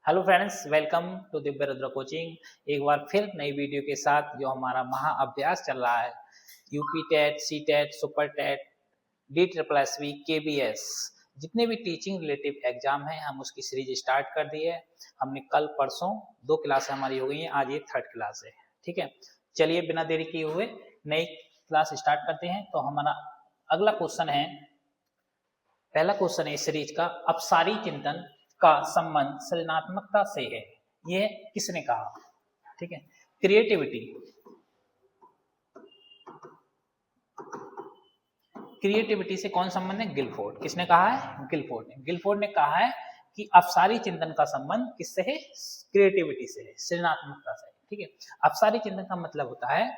Hello friends, welcome to Divya Rudra coaching. एक बार फिर नई वीडियो के साथ जो हमारा महा अभ्यास चल रहा है UP TET, C TET, super TET, D triple S V, KBS, जितने भी टीचिंग रिलेटिव एग्जाम हैं हम उसकी सीरीज स्टार्ट कर दी है। हमने कल परसों 2 क्लास हमारी हो गई हैं, आज ये 3rd क्लास है। ठीक है, चलिए बिना देरी किए हुए नई क्लास स्टार्ट करते हैं। तो हमारा अगला क्वेश्चन है, पहला क्वेश्चन है इस सीरीज का, अपसारी चिंतन का संबंध सृजनात्मकता से है। ये किसने कहा? ठीक है, क्रिएटिविटी। क्रिएटिविटी से कौन संबंध है? गिलफोर्ड। किसने कहा है? गिलफोर्ड ने। गिलफोर्ड ने कहा है कि अपसारी चिंतन का संबंध किससे है? क्रिएटिविटी से है, सृजनात्मकता से। ठीक है, अपसारी चिंतन का मतलब होता है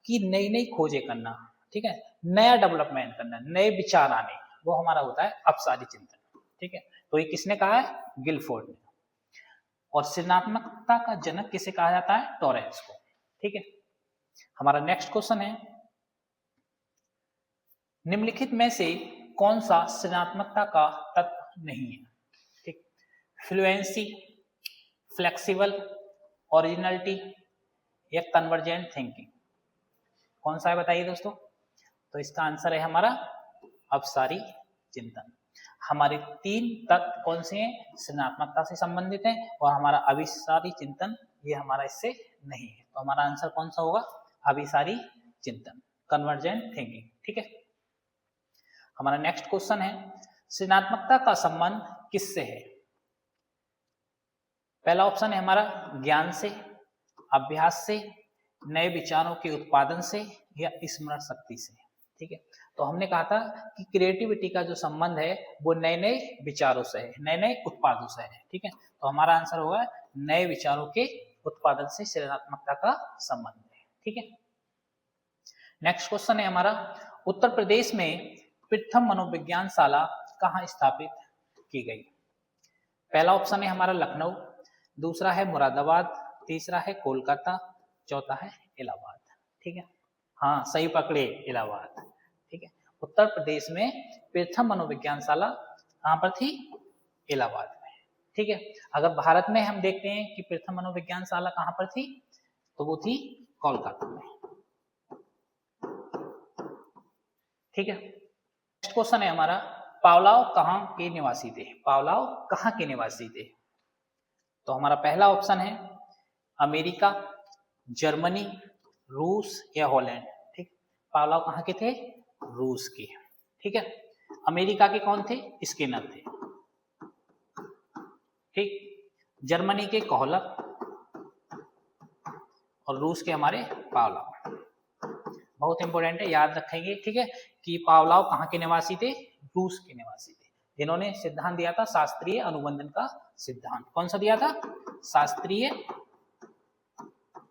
कि नई नई खोजें करना, ठीक है, नया डेवलपमेंट करना, नए विचार आने, वो हमारा होता है अपसारी चिंतन। ठीक है, तो ये किसने कहा है? गिलफोर्ड ने। और सृजनात्मकता का जनक किसे कहा जाता है? टॉरेंस को। ठीक है, हमारा नेक्स्ट क्वेश्चन है, निम्नलिखित में से कौन सा सृजनात्मकता का तत्व नहीं है? ठीक, फ्लुएंसी, फ्लेक्सिबल, ओरिजिनलिटी या कन्वर्जेंट थिंकिंग, कौन सा है बताइए दोस्तों? तो इसका आंसर है हमारा अपसारी चिंतन। हमारे 3 तत्व कौन से हैं? सृजनात्मकता से संबंधित हैं, और हमारा अभिसारी चिंतन ये हमारा इससे नहीं है। तो हमारा आंसर कौन सा होगा? अभिसारी चिंतन, कन्वर्जेंट थिंकिंग। ठीक है, हमारा नेक्स्ट क्वेश्चन है, सृजनात्मकता का संबंध किससे है? पहला ऑप्शन है हमारा ज्ञान से, अभ्यास से, नए विचारों के उत्पादन से या स्मरण शक्ति से। ठीक है, तो हमने कहा था कि क्रिएटिविटी का जो संबंध है वो नए नए विचारों से है, नए नए उत्पादों से है। ठीक है, तो हमारा आंसर होगा नए विचारों के उत्पादन से सृजनात्मकता का संबंध है। ठीक है, नेक्स्ट क्वेश्चन है हमारा, उत्तर प्रदेश में प्रथम मनोविज्ञान शाला कहाँ स्थापित की गई? पहला ऑप्शन है हमारा लखनऊ, दूसरा है मुरादाबाद, तीसरा है कोलकाता, चौथा है इलाहाबाद। ठीक है, हाँ सही पकड़े, इलाहाबाद। ठीक है, उत्तर प्रदेश में प्रथम मनोविज्ञान शाला कहाँ पर थी? इलाहाबाद में। ठीक है, अगर भारत में हम देखते हैं कि प्रथम मनोविज्ञान शाला कहाँ पर थी, तो वो थी कोलकाता में। ठीक है, नेक्स्ट क्वेश्चन है हमारा, पावलोव कहाँ के निवासी थे? पावलोव कहाँ के निवासी थे? तो हमारा पहला ऑप्शन है अमेरिका, जर्मनी, रूस या हॉलैंड। ठीक, पावलोव कहाँ के थे? रूस के। ठीक है, अमेरिका के कौन थे? स्किनर थे। ठीक, जर्मनी के कोहलर और रूस के हमारे पावलोव। बहुत इंपॉर्टेंट है, याद रखेंगे। ठीक है, कि पावलोव कहाँ के निवासी थे? रूस के निवासी थे, जिन्होंने सिद्धांत दिया था शास्त्रीय अनुबंधन का सिद्धांत। कौन सा दिया था? शास्त्रीय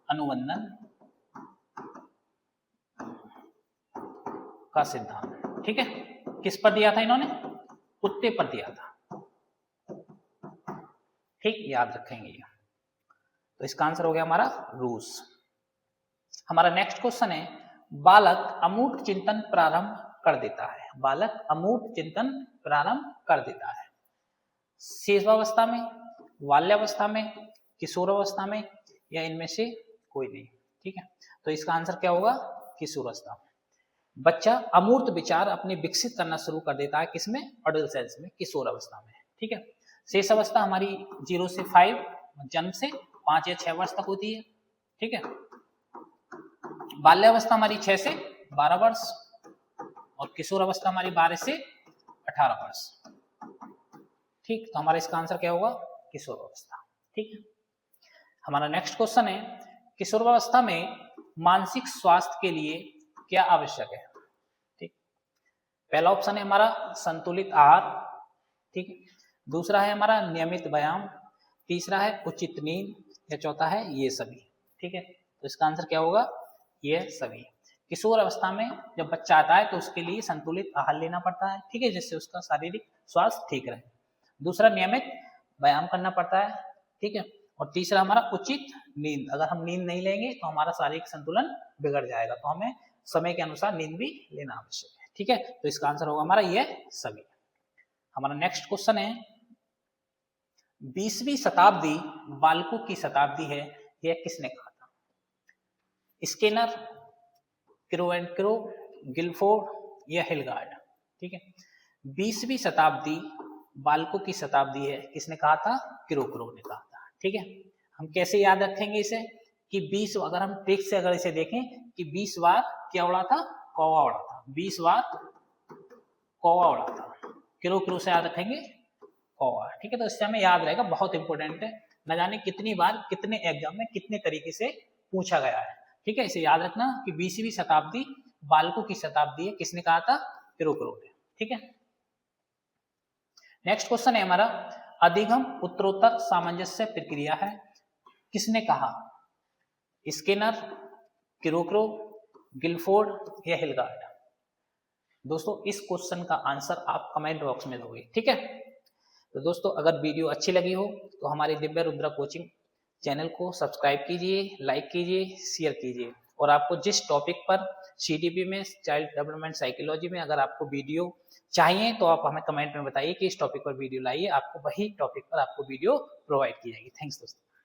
अनुबंधन का सिद्धांत। ठीक है, किस पर दिया था इन्होंने? कुत्ते पर दिया था। ठीक, याद रखेंगे। तो इसका आंसर हो गया हमारा रूस। हमारा नेक्स्ट क्वेश्चन है, बालक अमूर्त चिंतन प्रारंभ कर देता है। बालक अमूर्त चिंतन प्रारंभ कर देता है शिशुअवस्था में, बाल्यावस्था में, किशोरावस्था में या इनमें से कोई नहीं। ठीक है, तो इसका आंसर क्या होगा? किशोरावस्था में। बच्चा अमूर्त विचार अपने विकसित करना शुरू कर देता है किसमें? एडोलसेंस में, किशोरावस्था में। ठीक है, शेष अवस्था हमारी 0 से 5, जन्म से 5 या 6 वर्ष तक होती है। ठीक है, बाल्यावस्था हमारी 6 से 12 वर्ष और किशोर अवस्था हमारी 12 से 18 वर्ष। ठीक, तो हमारा इसका आंसर क्या होगा? किशोर अवस्था। ठीक है, हमारा नेक्स्ट क्वेश्चन है, किशोरावस्था में मानसिक स्वास्थ्य के लिए क्या आवश्यक है? ठीक, पहला ऑप्शन है हमारा संतुलित आहार। ठीक है, दूसरा है हमारा नियमित व्यायाम, तीसरा है उचित नींद या चौथा है ये सभी। ठीक है, तो इसका आंसर क्या होगा? ये सभी। किशोर अवस्था में जब बच्चा आता है तो उसके लिए संतुलित आहार लेना पड़ता है। ठीक है, जिससे उसका शारीरिक स्वास्थ्य ठीक रहे। दूसरा नियमित व्यायाम करना पड़ता है। ठीक है, और तीसरा हमारा उचित नींद। अगर हम नींद नहीं लेंगे तो हमारा शारीरिक संतुलन बिगड़ जाएगा, तो हमें समय के अनुसार नींद भी लेना आवश्यक है। ठीक है, तो इसका आंसर होगा हमारा ये सभी। हमारा नेक्स्ट क्वेश्चन है, 20वीं शताब्दी बालकों की शताब्दी है, यह किसने कहा था? Skinner, Crow and Crow, Guilford या हिलगार्ड। ठीक है, 20वीं शताब्दी बालकों की शताब्दी है, किसने कहा था? क्रो ने कहा था। ठीक है, हम कैसे याद रखेंगे इसे कि 20, अगर हम ट्रिक से अगर इसे देखें कि 20 बार क्या उड़ा था? कौवा उड़ा था। 20 बार कौवा उड़ा था। क्रो से याद रखेंगे कौवा। ठीक है, तो इससे हमें याद रहेगा, बहुत इंपॉर्टेंट है। न जाने कितनी बार कितने एग्जाम में कितने तरीके से पूछा गया है। ठीक है, इसे याद रखना कि 20वीं शताब्दी बालकों की शताब्दी है, किसने कहा था? क्रो ने। ठीक है, नेक्स्ट क्वेश्चन है हमारा, अधिगम उत्तरोत्तर सामंजस्य प्रक्रिया है, किसने कहा? स्किनर, क्रो, गिलफोर्ड या हिलगार्ड। दोस्तों इस क्वेश्चन का आंसर आप कमेंट बॉक्स में दोगे। ठीक है, तो दोस्तों अगर वीडियो अच्छी लगी हो तो हमारी दिव्य रुद्रा कोचिंग चैनल को सब्सक्राइब कीजिए, लाइक कीजिए, शेयर कीजिए। और आपको जिस टॉपिक पर CDP में, चाइल्ड डेवलपमेंट साइकोलॉजी में, अगर आपको वीडियो चाहिए तो आप हमें कमेंट में बताइए कि इस टॉपिक पर वीडियो लाइए, आपको वही टॉपिक पर आपको वीडियो प्रोवाइड की जाएगी। थैंक्स दोस्तों।